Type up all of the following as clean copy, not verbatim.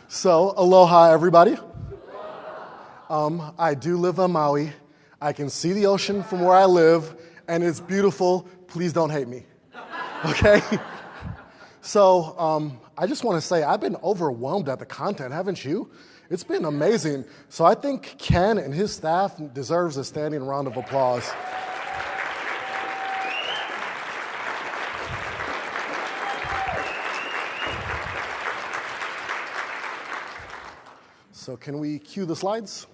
So, aloha, everybody. I do live on Maui. I can see the ocean from where I live, and it's beautiful. Please don't hate me, okay? So, I just want to say I've been overwhelmed at the content, haven't you? It's been amazing. So I think Ken and his staff deserves a standing round of applause. So can we cue the slides?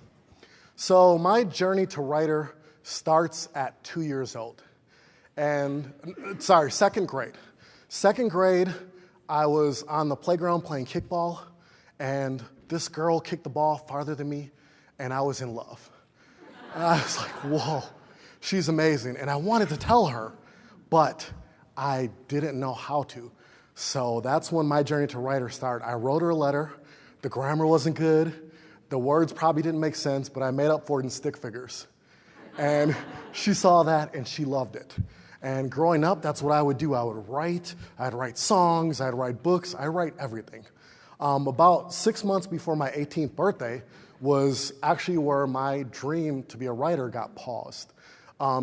So my journey to writer starts at 2 years old. Second grade. Second grade, I was on the playground playing kickball, and this girl kicked the ball farther than me, and I was in love. And I was like, whoa, she's amazing. And I wanted to tell her, but I didn't know how to. So that's when my journey to writer started. I wrote her a letter. The grammar wasn't good. The words probably didn't make sense, but I made up for it in stick figures. And she saw that, and she loved it. And growing up, that's what I would do. I would write. I'd write songs. I'd write books. I write everything. About 6 months before my 18th birthday was actually where my dream to be a writer got paused.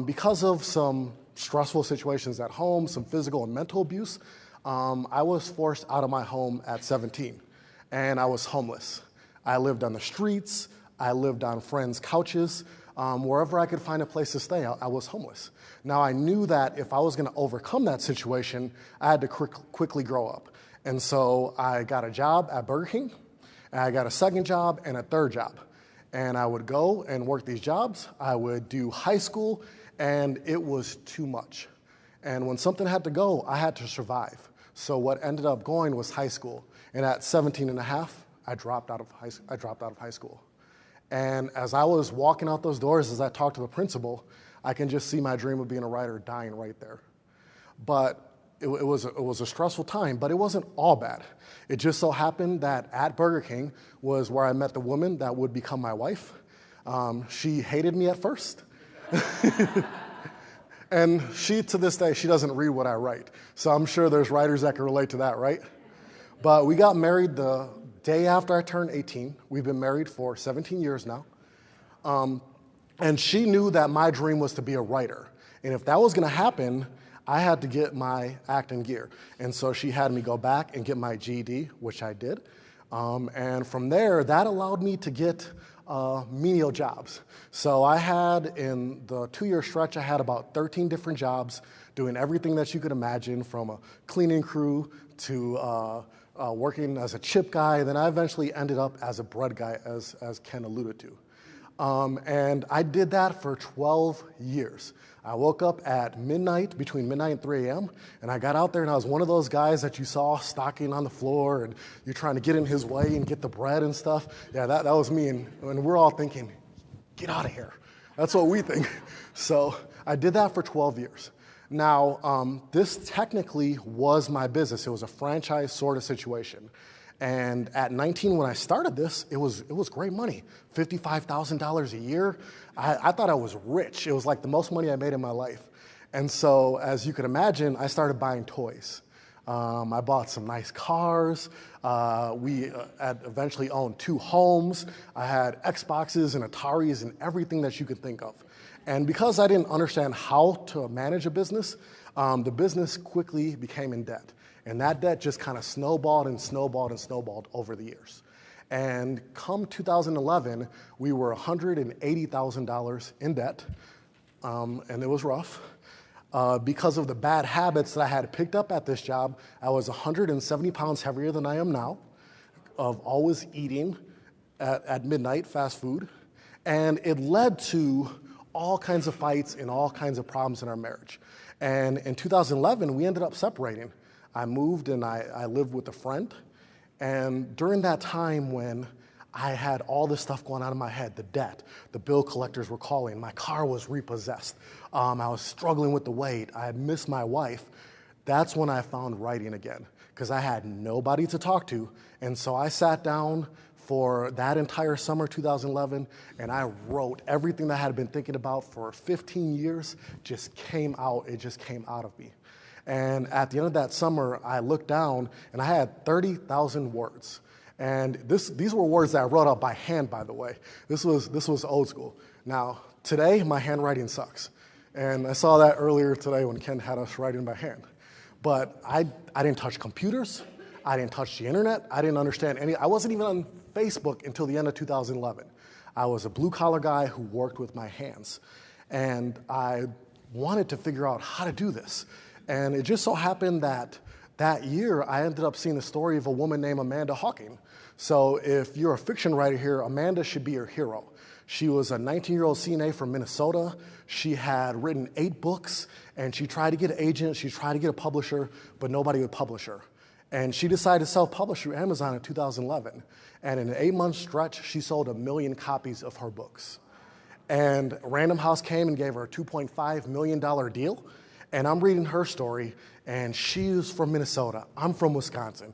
Because of some stressful situations at home, some physical and mental abuse, I was forced out of my home at 17, and I was homeless. I lived on the streets. I lived on friends' couches. Wherever I could find a place to stay, I was homeless. Now, I knew that if I was going to overcome that situation, I had to quickly grow up. And so I got a job at Burger King, and I got a second job and a third job. And I would go and work these jobs. I would do high school, and it was too much. And when something had to go, I had to survive. So what ended up going was high school. And at 17 and a half, I dropped out of high school. And as I was walking out those doors, as I talked to the principal, I can just see my dream of being a writer dying right there. But it was a stressful time, but it wasn't all bad. It just so happened that at Burger King was where I met the woman that would become my wife. She hated me at first. And she, to this day, she doesn't read what I write. So I'm sure there's writers that can relate to that, right? But we got married the day after I turned 18. We've been married for 17 years now. And she knew that my dream was to be a writer. And if that was going to happen, I had to get my act in gear. And so she had me go back and get my GED, which I did. And from there, that allowed me to get menial jobs. So I had, in the 2-year stretch, I had about 13 different jobs, doing everything that you could imagine, from a cleaning crew to working as a chip guy. Then I eventually ended up as a bread guy, as Ken alluded to. And I did that for 12 years. I woke up at midnight, between midnight and 3 a.m., and I got out there, and I was one of those guys that you saw stocking on the floor, and you're trying to get in his way and get the bread and stuff. Yeah, that was me, and we're all thinking, get out of here. That's what we think. So I did that for 12 years. Now, this technically was my business. It was a franchise sort of situation. And at 19, when I started this, it was great money, $55,000 a year. I thought I was rich. It was like the most money I made in my life. And so, as you can imagine, I started buying toys. I bought some nice cars. We had eventually owned 2 homes. I had Xboxes and Ataris and everything that you could think of. And because I didn't understand how to manage a business, the business quickly became in debt. And that debt just kind of snowballed and snowballed and snowballed over the years. And come 2011, we were $180,000 in debt, and it was rough. Because of the bad habits that I had picked up at this job, I was 170 pounds heavier than I am now, of always eating at midnight, fast food. And it led to all kinds of fights and all kinds of problems in our marriage. And in 2011, we ended up separating. I moved and I lived with a friend. And during that time when I had all this stuff going on in my head, the debt, the bill collectors were calling, my car was repossessed, I was struggling with the weight, I had missed my wife, that's when I found writing again, because I had nobody to talk to. And so I sat down for that entire summer 2011, and I wrote everything that I had been thinking about for 15 years, just came out, it just came out of me. And at the end of that summer, I looked down, and I had 30,000 words. And these were words that I wrote out by hand, by the way. This was old school. Now, today, my handwriting sucks. And I saw that earlier today when Ken had us writing by hand. But I didn't touch computers. I didn't touch the internet. I didn't understand I wasn't even on Facebook until the end of 2011. I was a blue-collar guy who worked with my hands. And I wanted to figure out how to do this. And it just so happened that year, I ended up seeing the story of a woman named Amanda Hawking. So if you're a fiction writer here, Amanda should be your hero. She was a 19-year-old CNA from Minnesota. She had written 8 books, and she tried to get an agent, she tried to get a publisher, but nobody would publish her. And she decided to self-publish through Amazon in 2011. And in an 8-month stretch, she sold 1 million copies of her books. And Random House came and gave her a $2.5 million deal. And I'm reading her story, and she's from Minnesota. I'm from Wisconsin.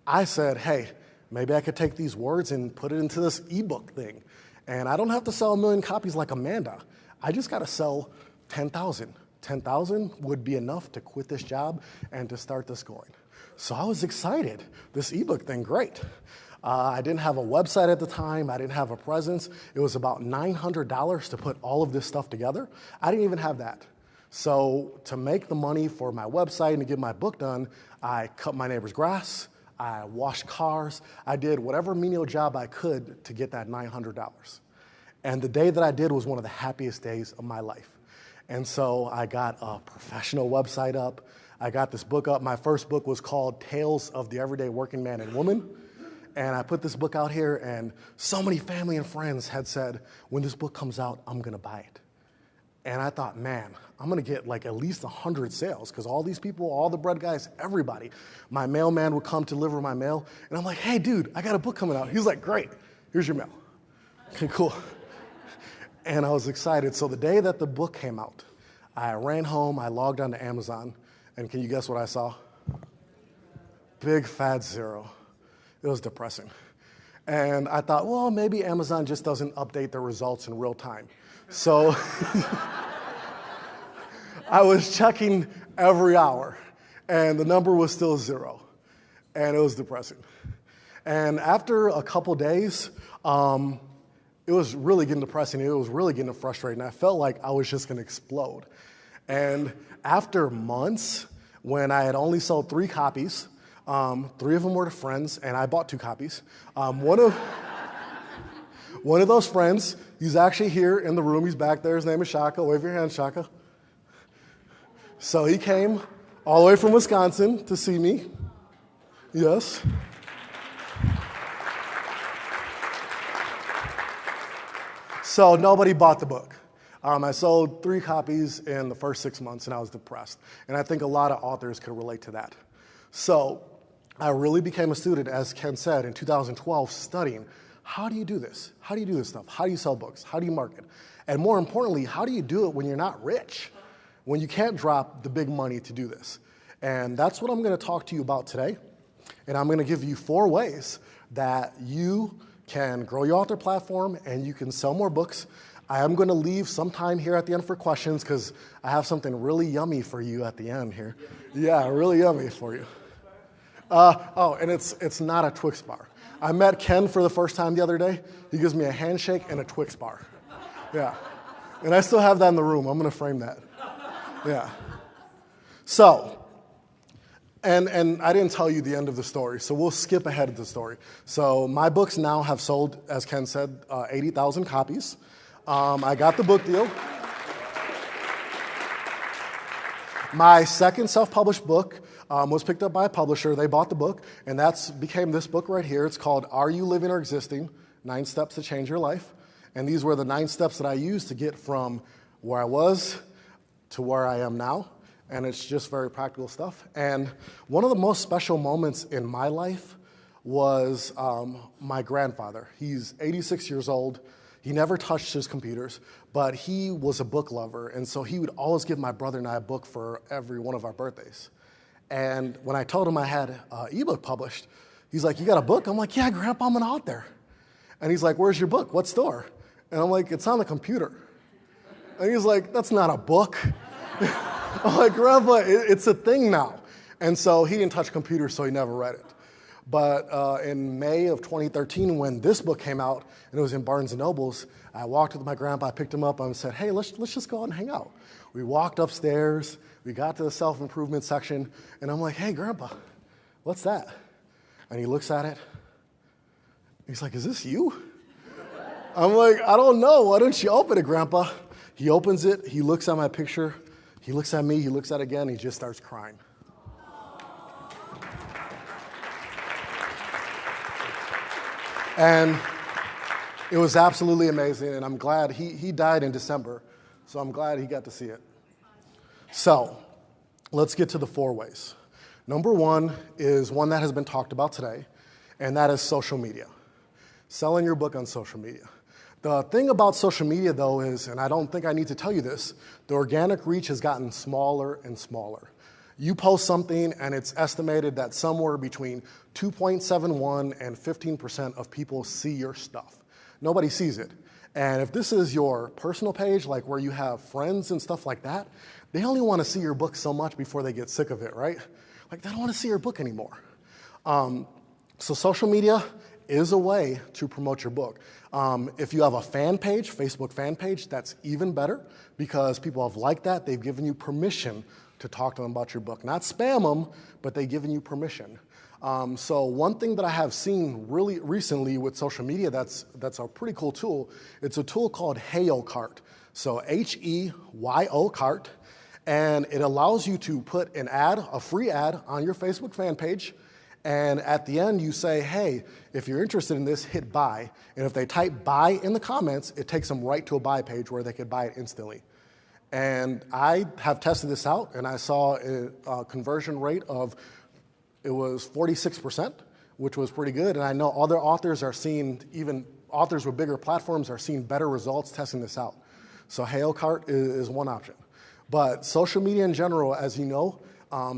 I said, hey, maybe I could take these words and put it into this ebook thing. And I don't have to sell 1 million copies like Amanda. I just got to sell 10,000. 10,000 would be enough to quit this job and to start this going. So I was excited. This ebook thing, great. I didn't have a website at the time. I didn't have a presence. It was about $900 to put all of this stuff together. I didn't even have that. So to make the money for my website and to get my book done, I cut my neighbor's grass, I washed cars, I did whatever menial job I could to get that $900. And the day that I did was one of the happiest days of my life. And so I got a professional website up, I got this book up. My first book was called Tales of the Everyday Working Man and Woman. And I put this book out here, and so many family and friends had said, when this book comes out, I'm gonna buy it. And I thought, man, I'm gonna get like at least 100 sales, because all these people, all the bread guys, everybody, my mailman would come to deliver my mail, and I'm like, hey dude, I got a book coming out. He's like, great, here's your mail. Okay, cool. And I was excited. So the day that the book came out, I ran home, I logged onto Amazon, and can you guess what I saw? Big fat 0. It was depressing. And I thought, well, maybe Amazon just doesn't update their results in real time. So I was checking every hour, and the number was still 0. And it was depressing. And after a couple days, it was really getting depressing. It was really getting frustrating. I felt like I was just going to explode. And after months, when I had only sold 3 copies, 3 of them were to friends, and I bought 2 copies. One of those friends, he's actually here in the room. He's back there. His name is Shaka. Wave your hand, Shaka. So he came all the way from Wisconsin to see me. Yes. So nobody bought the book. I sold 3 copies in the first 6 months, and I was depressed. And I think a lot of authors could relate to that. So I really became a student, as Ken said, in 2012, studying, how do you do this? How do you do this stuff? How do you sell books? How do you market? And more importantly, how do you do it when you're not rich? When you can't drop the big money to do this? And that's what I'm going to talk to you about today. And I'm going to give you 4 ways that you can grow your author platform and you can sell more books. I am going to leave some time here at the end for questions, because I have something really yummy for you at the end here. Yeah, really yummy for you. And it's not a Twix bar. I met Ken for the first time the other day. He gives me a handshake and a Twix bar. Yeah. And I still have that in the room. I'm going to frame that. Yeah. So, and I didn't tell you the end of the story, so we'll skip ahead of the story. So my books now have sold, as Ken said, 80,000 copies. I got the book deal. My second self-published book was picked up by a publisher. They bought the book, and that's became this book right here. It's called Are You Living or Existing? 9 Steps to Change Your Life. And these were the 9 steps that I used to get from where I was to where I am now. And it's just very practical stuff. And one of the most special moments in my life was my grandfather. He's 86 years old. He never touched his computers, but he was a book lover. And so he would always give my brother and I a book for every one of our birthdays. And when I told him I had an ebook published, he's like, you got a book? I'm like, yeah, Grandpa, I'm an author. And he's like, where's your book? What store? And I'm like, it's on the computer. And he's like, that's not a book. I'm like, Grandpa, it's a thing now. And so he didn't touch computers, so he never read it. But in May of 2013, when this book came out, and it was in Barnes & Noble's, I walked with my grandpa, I picked him up, and said, hey, let's just go out and hang out. We walked upstairs, we got to the self-improvement section, and I'm like, hey, Grandpa, what's that? And he looks at it. He's like, is this you? I'm like, I don't know. Why don't you open it, Grandpa? He opens it. He looks at my picture. He looks at me. He looks at it again. He just starts crying. And it was absolutely amazing. And I'm glad he died in December. So I'm glad he got to see it. So let's get to the 4 ways. Number 1 is one that has been talked about today, and that is social media. Selling your book on social media. The thing about social media, though, is, and I don't think I need to tell you this, the organic reach has gotten smaller and smaller. You post something, and it's estimated that somewhere between 2.71 and 15% of people see your stuff. Nobody sees it. And if this is your personal page, like where you have friends and stuff like that, they only want to see your book so much before they get sick of it, right? Like, they don't want to see your book anymore. So social media is a way to promote your book. If you have a fan page, Facebook fan page, that's even better because people have liked that. They've given you permission to talk to them about your book. Not spam them, but they've given you permission. So one thing that I have seen really recently with social media that's a pretty cool tool, it's a tool called Heyo Cart. So Heyo Cart, and it allows you to put an ad, a free ad, on your Facebook fan page. And at the end, you say, hey, if you're interested in this, hit buy. And if they type buy in the comments, it takes them right to a buy page where they could buy it instantly. And I have tested this out, and I saw a conversion rate of, it was 46%, which was pretty good. And I know other authors are seeing, even authors with bigger platforms are seeing better results testing this out. So Heyo Cart is one option. But social media in general, as you know,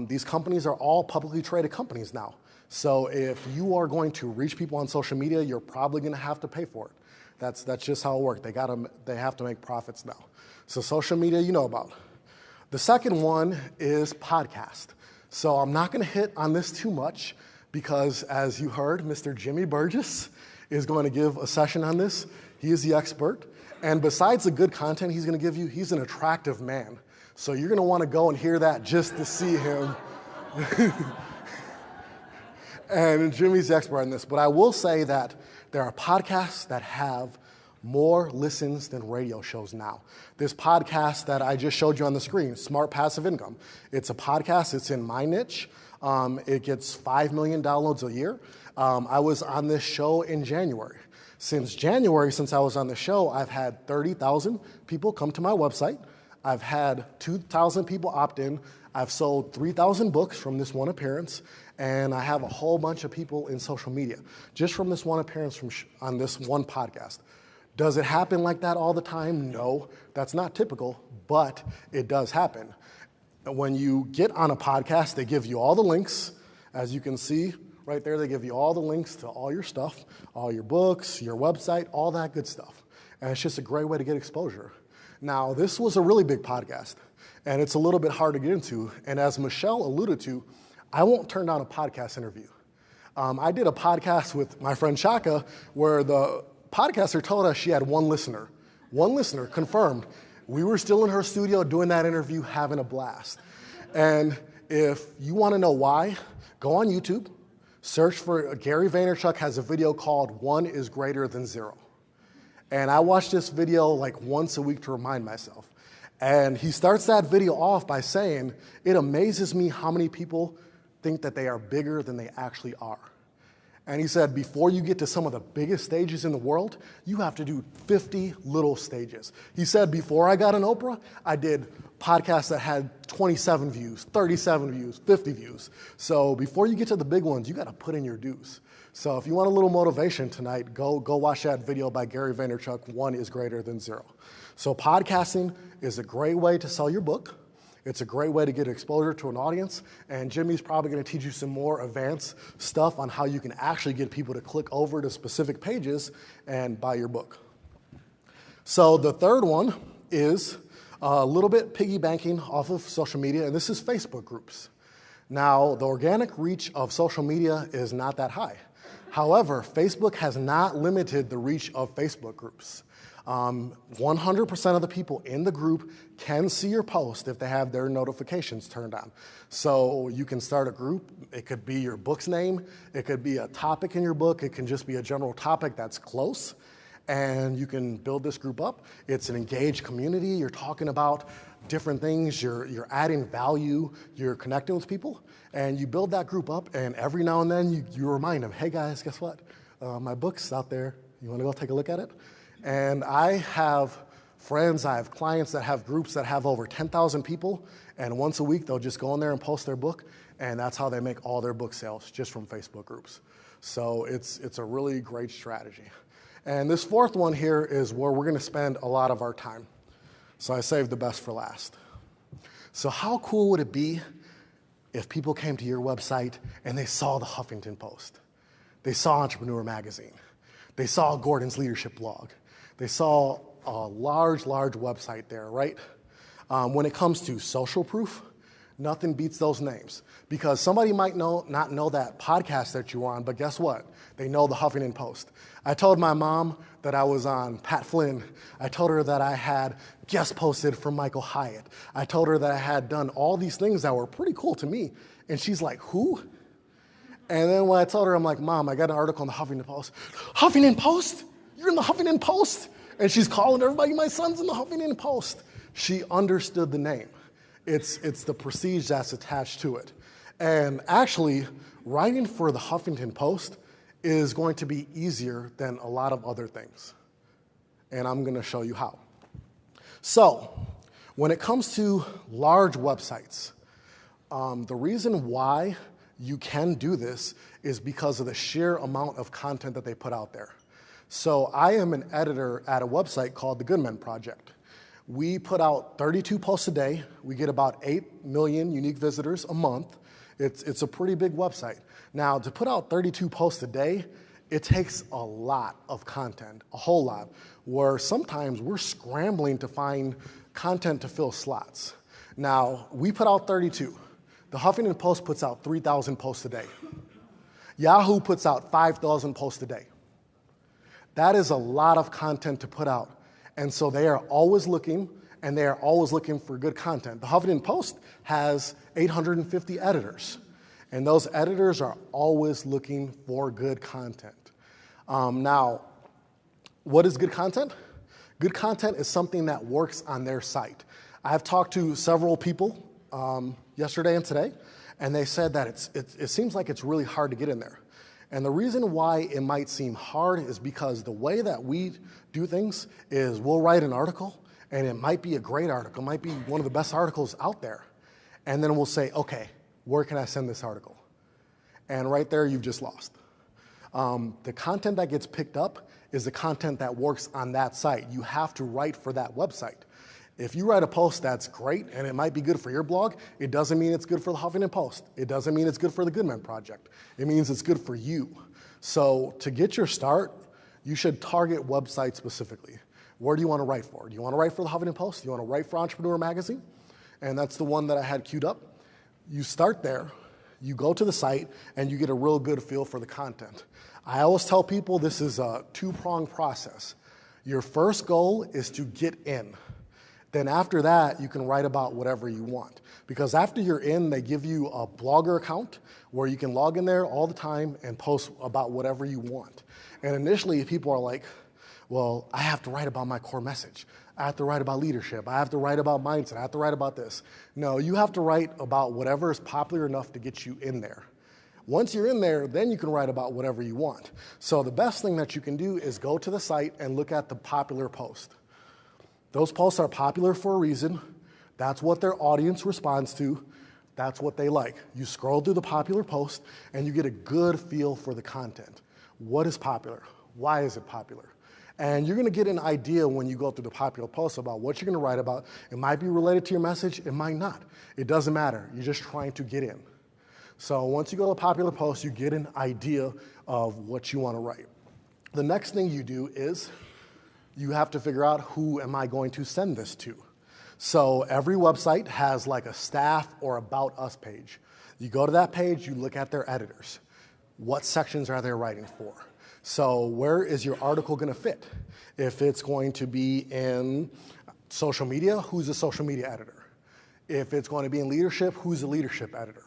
these companies are all publicly traded companies now. So if you are going to reach people on social media, you're probably going to have to pay for it. That's just how it works. They have to make profits now. So social media, you know about. The second one is podcast. So I'm not going to hit on this too much because, as you heard, Mr. Jimmy Burgess is going to give a session on this. He is the expert. And besides the good content he's going to give you, he's an attractive man. So you're going to want to go and hear that just to see him. And Jimmy's the expert on this. But I will say that there are podcasts that have more listens than radio shows now. This podcast that I just showed you on the screen, Smart Passive Income, it's a podcast. It's in my niche. It gets 5 million downloads a year. I was on this show in January. Since January, since I was on the show, I've had 30,000 people come to my website. I've had 2,000 people opt in. I've sold 3,000 books from this one appearance, and I have a whole bunch of people in social media just from this one appearance on this one podcast. Does it happen like that all the time? No, that's not typical, but it does happen. When you get on a podcast, they give you all the links. As you can see right there, they give you all the links to all your stuff, all your books, your website, all that good stuff. And it's just a great way to get exposure. Now, this was a really big podcast, and it's a little bit hard to get into. And as Michelle alluded to, I won't turn down a podcast interview. I did a podcast with my friend Shaka where the podcaster told us she had one listener confirmed. We were still in her studio doing that interview, having a blast. And if you want to know why, go on YouTube, search for Gary Vaynerchuk has a video called 1 is Greater Than 0. And I watch this video like once a week to remind myself. And he starts that video off by saying, it amazes me how many people think that they are bigger than they actually are. And he said, before you get to some of the biggest stages in the world, you have to do 50 little stages. He said, before I got on Oprah, I did podcasts that had 27 views, 37 views, 50 views. So before you get to the big ones, you got to put in your dues. So if you want a little motivation tonight, go watch that video by Gary Vaynerchuk, 1 is Greater Than 0. So podcasting is a great way to sell your book. It's a great way to get exposure to an audience, and Jimmy's probably going to teach you some more advanced stuff on how you can actually get people to click over to specific pages and buy your book. So the third one is a little bit piggybacking off of social media, and this is Facebook groups. Now, the organic reach of social media is not that high. However, Facebook has not limited the reach of Facebook groups. 100% of the people in the group can see your post if they have their notifications turned on. So you can start a group. It could be your book's name. It could be a topic in your book. It can just be a general topic that's close. And you can build this group up. It's an engaged community. You're talking about different things. You're adding value. You're connecting with people. And you build that group up. And every now and then you remind them, hey guys, guess what? My book's out there. You want to go take a look at it? And I have friends, I have clients that have groups that have over 10,000 people, and once a week they'll just go in there and post their book, and that's how they make all their book sales, just from Facebook groups. So it's a really great strategy. And this fourth one here is where we're gonna spend a lot of our time. So I saved the best for last. So how cool would it be if people came to your website and they saw the Huffington Post, they saw Entrepreneur Magazine, they saw Gordon's leadership blog, they saw a large website there, right? When it comes to social proof, nothing beats those names. Because somebody might not know that podcast that you're on, but guess what? They know the Huffington Post. I told my mom that I was on Pat Flynn. I told her that I had guest posted from Michael Hyatt. I told her that I had done all these things that were pretty cool to me. And she's like, who? And then when I told her, I'm like, Mom, I got an article in the Huffington Post. Huffington Post? You're in the Huffington Post? And she's calling everybody, my son's in the Huffington Post. She understood the name. It's the prestige that's attached to it. And actually, writing for the Huffington Post is going to be easier than a lot of other things. And I'm going to show you how. So, when it comes to large websites, the reason why you can do this is because of the sheer amount of content that they put out there. So I am an editor at a website called The Good Men Project. We put out 32 posts a day. We get about 8 million unique visitors a month. It's a pretty big website. Now, to put out 32 posts a day, it takes a lot of content, a whole lot, where sometimes we're scrambling to find content to fill slots. Now, we put out 32. The Huffington Post puts out 3,000 posts a day. Yahoo puts out 5,000 posts a day. That is a lot of content to put out. And so they are always looking, and they are always looking for good content. The Huffington Post has 850 editors, and those editors are always looking for good content. Now, what is good content? Good content is something that works on their site. I've talked to several people yesterday and today, and they said that it seems like it's really hard to get in there. And the reason why it might seem hard is because the way that we do things is we'll write an article, and it might be a great article, it might be one of the best articles out there. And then we'll say, okay, where can I send this article? And right there, you've just lost. The content that gets picked up is the content that works on that site. You have to write for that website. If you write a post that's great and it might be good for your blog, it doesn't mean it's good for the Huffington Post. It doesn't mean it's good for the Good Men Project. It means it's good for you. So to get your start, you should target websites specifically. Where do you want to write for? Do you want to write for the Huffington Post? Do you want to write for Entrepreneur Magazine? And that's the one that I had queued up. You start there, you go to the site, and you get a real good feel for the content. I always tell people this is a two-pronged process. Your first goal is to get in. Then after that, you can write about whatever you want. Because after you're in, they give you a Blogger account where you can log in there all the time and post about whatever you want. And initially, people are like, well, I have to write about my core message. I have to write about leadership. I have to write about mindset. I have to write about this. No, you have to write about whatever is popular enough to get you in there. Once you're in there, then you can write about whatever you want. So the best thing that you can do is go to the site and look at the popular post. Those posts are popular for a reason. That's what their audience responds to. That's what they like. You scroll through the popular post and you get a good feel for the content. What is popular? Why is it popular? And you're gonna get an idea when you go through the popular posts about what you're gonna write about. It might be related to your message, it might not. It doesn't matter, you're just trying to get in. So once you go to the popular post, you get an idea of what you wanna write. The next thing you do is you have to figure out who am I going to send this to. So every website has like a staff or about us page. You go to that page, you look at their editors. What sections are they writing for? So where is your article going to fit? If it's going to be in social media, who's the social media editor? If it's going to be in leadership, who's the leadership editor?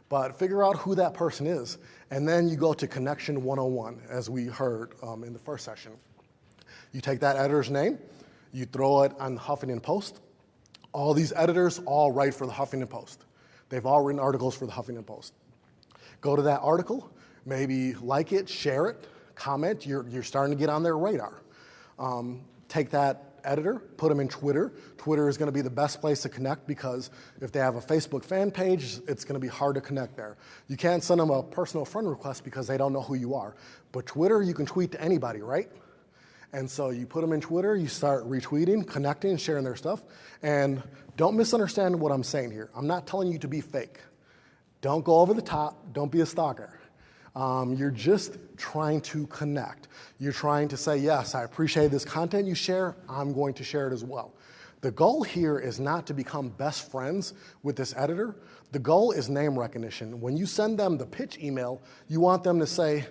But figure out who that person is. And then you go to Connection 101, as we heard in the first session. You take that editor's name, you throw it on Huffington Post. All these editors all write for the Huffington Post. They've all written articles for the Huffington Post. Go to that article, maybe like it, share it, comment. You're starting to get on their radar. Take that editor, put them in Twitter. Twitter is going to be the best place to connect because if they have a Facebook fan page, it's going to be hard to connect there. You can't send them a personal friend request because they don't know who you are. But Twitter, you can tweet to anybody, right? And so you put them in Twitter, you start retweeting, connecting, sharing their stuff. And don't misunderstand what I'm saying here. I'm not telling you to be fake. Don't go over the top. Don't be a stalker. You're just trying to connect. You're trying to say, yes, I appreciate this content you share. I'm going to share it as well. The goal here is not to become best friends with this editor. The goal is name recognition. When you send them the pitch email, you want them to say,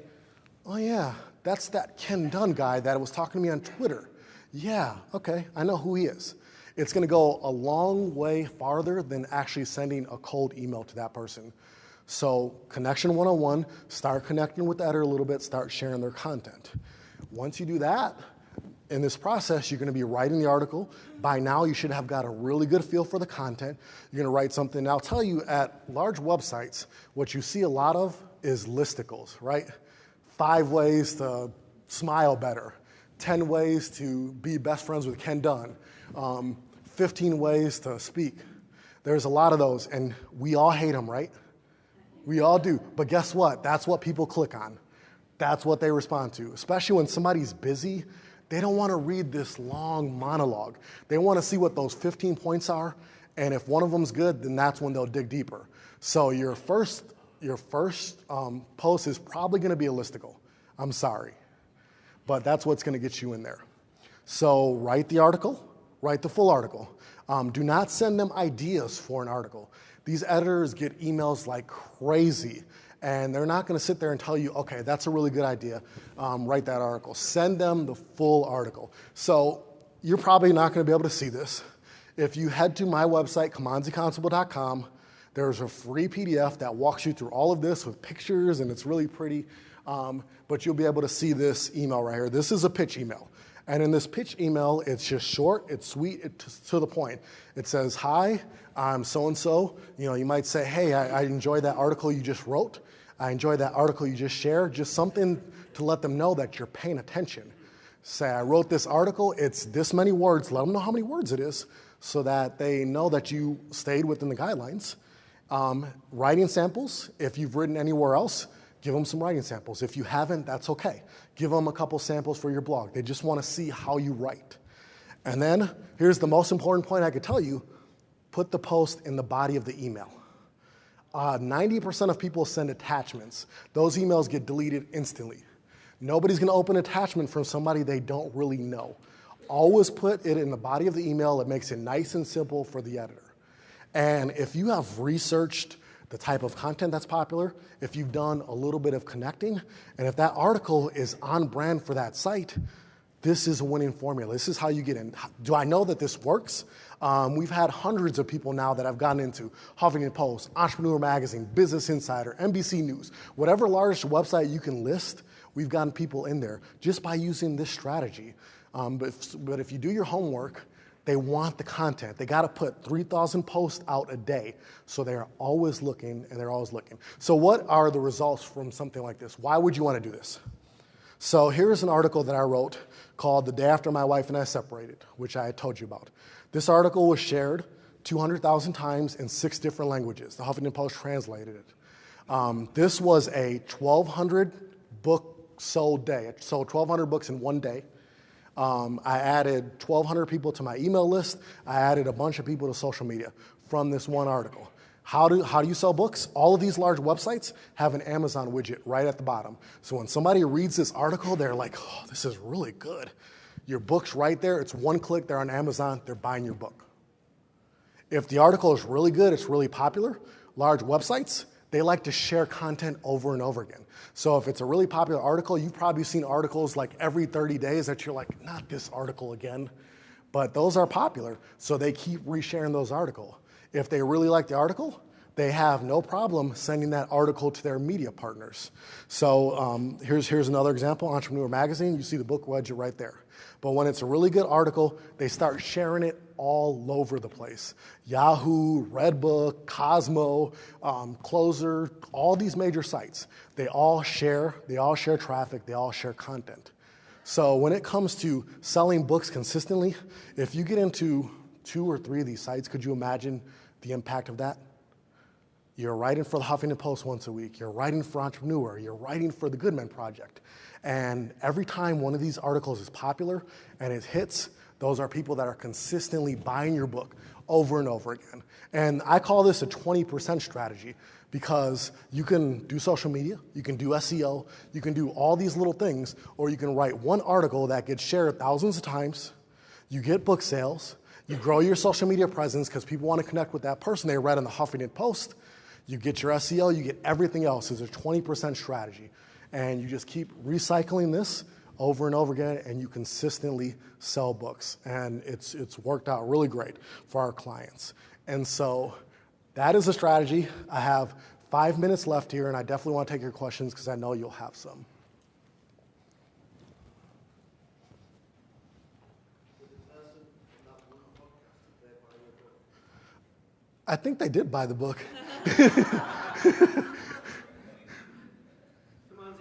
oh yeah, that's that Ken Dunn guy that was talking to me on Twitter. Yeah, okay, I know who he is. It's going to go a long way farther than actually sending a cold email to that person. So Connection 101, start connecting with the editor a little bit, start sharing their content. Once you do that, in this process, you're going to be writing the article. By now, you should have got a really good feel for the content. You're going to write something. And I'll tell you, at large websites, what you see a lot of is listicles, right? 5 ways to smile better, 10 ways to be best friends with Ken Dunn, 15 ways to speak. There's a lot of those, and we all hate them, right? We all do. But guess what? That's what people click on. That's what they respond to. Especially when somebody's busy, they don't want to read this long monologue. They want to see what those 15 points are, and if one of them's good, then that's when they'll dig deeper. So your first post is probably going to be a listicle. I'm sorry. But that's what's going to get you in there. So write the article, write the full article. Do not send them ideas for an article. These editors get emails like crazy, and they're not going to sit there and tell you, okay, that's a really good idea, write that article. Send them the full article. So you're probably not going to be able to see this. If you head to my website, KimanziConstable.com, there's a free PDF that walks you through all of this with pictures, and it's really pretty, but you'll be able to see this email right here. This is a pitch email. And in this pitch email, it's just short, it's sweet, it's to the point. It says, hi, I'm so-and-so. You know, you might say, hey, I enjoyed that article you just wrote. I enjoyed that article you just shared. Just something to let them know that you're paying attention. Say, I wrote this article, it's this many words. Let them know how many words it is so that they know that you stayed within the guidelines. Writing samples, if you've written anywhere else, give them some writing samples. If you haven't, that's okay. Give them a couple samples for your blog. They just want to see how you write. And then, here's the most important point I could tell you, put the post in the body of the email. 90% of people send attachments. Those emails get deleted instantly. Nobody's going to open an attachment from somebody they don't really know. Always put it in the body of the email. It makes it nice and simple for the editor. And if you have researched the type of content that's popular, if you've done a little bit of connecting, and if that article is on brand for that site, this is a winning formula. This is how you get in. Do I know that this works? We've had hundreds of people now that have gotten into Huffington Post, Entrepreneur Magazine, Business Insider, NBC News, whatever large website you can list, we've gotten people in there just by using this strategy. But if you do your homework, they want the content. They got to put 3,000 posts out a day. So they're always looking, and they're always looking. So what are the results from something like this? Why would you want to do this? So here's an article that I wrote called The Day After My Wife and I Separated, which I had told you about. This article was shared 200,000 times in 6 different languages. The Huffington Post translated it. This was a 1,200 book sold day. It sold 1,200 books in one day. I added 1,200 people to my email list. I added a bunch of people to social media from this one article. How do you sell books? All of these large websites have an Amazon widget right at the bottom. So when somebody reads this article, they're like, oh, this is really good. Your book's right there. It's one click. They're on Amazon. They're buying your book. If the article is really good, it's really popular, large websites, they like to share content over and over again. So if it's a really popular article, you've probably seen articles like every 30 days that you're like, not this article again. But those are popular, so they keep resharing those articles. If they really like the article, they have no problem sending that article to their media partners. So here's another example, Entrepreneur Magazine. You see the book widget right there. But when it's a really good article, they start sharing it all over the place. Yahoo, Redbook, Cosmo, Closer, all these major sites, they all share traffic, they all share content. So when it comes to selling books consistently, if you get into 2 or 3 of these sites, could you imagine the impact of that? You're writing for the Huffington Post once a week. You're writing for Entrepreneur. You're writing for the Goodman Project. And every time one of these articles is popular and it hits, those are people that are consistently buying your book over and over again. And I call this a 20% strategy because you can do social media, you can do SEO, you can do all these little things, or you can write one article that gets shared thousands of times, you get book sales, you grow your social media presence because people want to connect with that person they read in the Huffington Post, you get your SEO, you get everything else. It's a 20% strategy. And you just keep recycling this over and over again, and you consistently sell books. And it's worked out really great for our clients. And so that is a strategy. I have 5 minutes left here, and I definitely want to take your questions because I know you'll have some. I think they did buy the book. Kimanzi,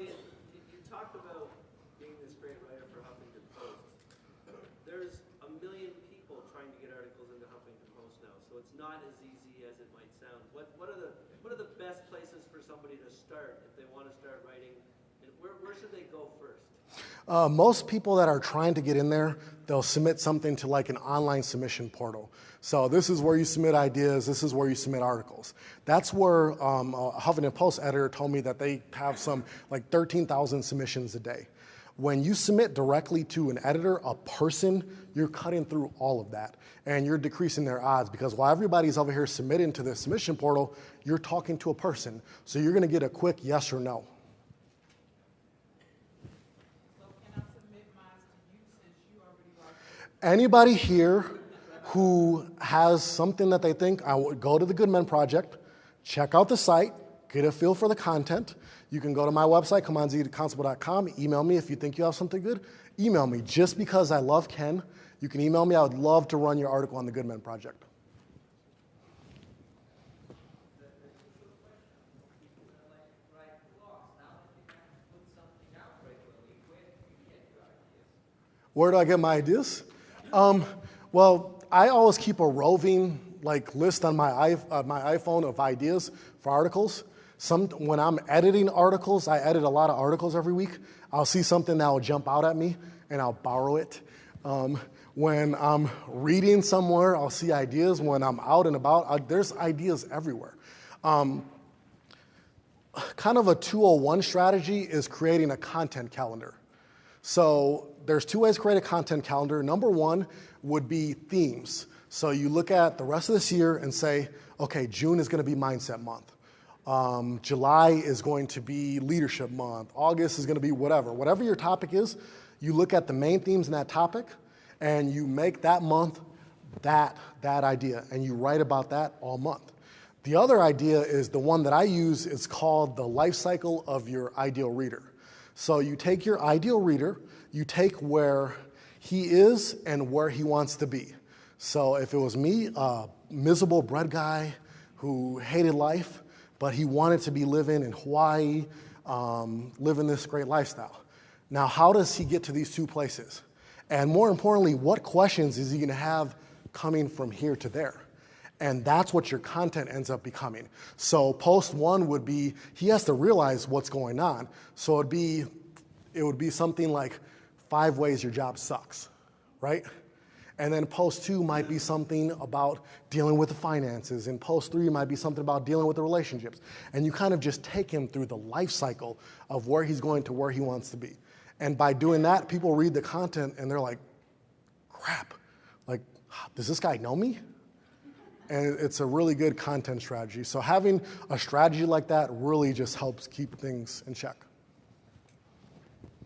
you talked about being this great writer for Huffington Post. There's a million people trying to get articles into Huffington Post now, so it's not as easy as it might sound. What are the best places for somebody to start if they want to start writing, and where should they go first? Most people that are trying to get in there, they'll submit something to like an online submission portal. So this is where you submit ideas, this is where you submit articles. That's where a Huffington Post editor told me that they have some like 13,000 submissions a day. When you submit directly to an editor, a person, you're cutting through all of that. And you're decreasing their odds because while everybody's over here submitting to the submission portal, you're talking to a person. So you're going to get a quick yes or no. Anybody here who has something that they think, I would go to the Goodman Project, check out the site, get a feel for the content. You can go to my website, kimanzi@constable.com, email me if you think you have something good. Email me. Just because I love Ken, you can email me. I would love to run your article on the Goodman Project. Where do I get my ideas? Well, I always keep a roving list on my iPhone of ideas for articles. When I'm editing articles, I edit a lot of articles every week. I'll see something that will jump out at me, and I'll borrow it. When I'm reading somewhere, I'll see ideas. When I'm out and about, there's ideas everywhere. Kind of a 201 strategy is creating a content calendar. So there's 2 ways to create a content calendar. Number 1 would be themes. So you look at the rest of this year and say, okay, June is going to be Mindset Month. July is going to be Leadership Month. August is going to be whatever. Whatever your topic is, you look at the main themes in that topic, and you make that month that idea, and you write about that all month. The other idea is the one that I use. It's called the life cycle of your ideal reader. So you take your ideal reader, you take where he is and where he wants to be. So if it was me, a miserable bread guy who hated life, but he wanted to be living in Hawaii, living this great lifestyle. Now, how does he get to these 2 places? And more importantly, what questions is he going to have coming from here to there? And that's what your content ends up becoming. So post 1 would be, he has to realize what's going on. So it would be something like 5 ways your job sucks, right? And then post 2 might be something about dealing with the finances. And post 3 might be something about dealing with the relationships. And you kind of just take him through the life cycle of where he's going to where he wants to be. And by doing that, people read the content and they're like, crap, does this guy know me? and it's a really good content strategy. So having a strategy like that really just helps keep things in check.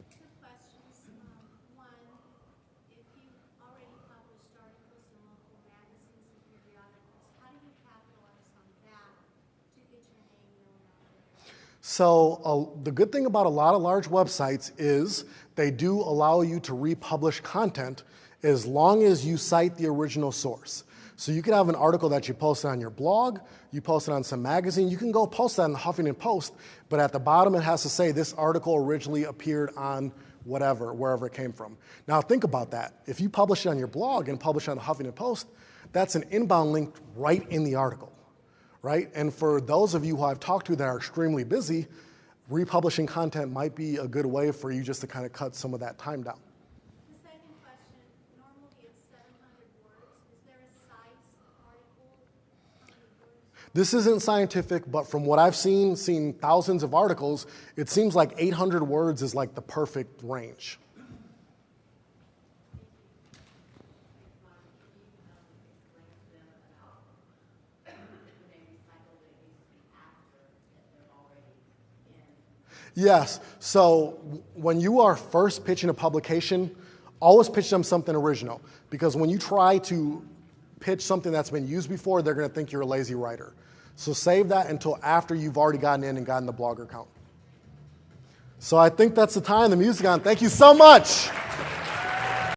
Two questions. One, if you've already published articles in local magazines and periodicals, how do you capitalize on that to get your name known out there? So the good thing about a lot of large websites is they do allow you to republish content as long as you cite the original source. So you can have an article that you posted on your blog, you post it on some magazine, you can go post that in the Huffington Post, but at the bottom it has to say this article originally appeared on whatever, wherever it came from. Now think about that. If you publish it on your blog and publish it on the Huffington Post, that's an inbound link right in the article, right? And for those of you who I've talked to that are extremely busy, republishing content might be a good way for you just to kind of cut some of that time down. The second question, normally it's 700 words. Is there a size of article? How many words? This isn't scientific, but from what I've seen thousands of articles, it seems like 800 words is like the perfect range. Yes, so when you are first pitching a publication, always pitch them something original, because when you try to pitch something that's been used before, they're going to think you're a lazy writer. So save that until after you've already gotten in and gotten the Blogger account. So I think that's the time. The music's on. Thank you so much.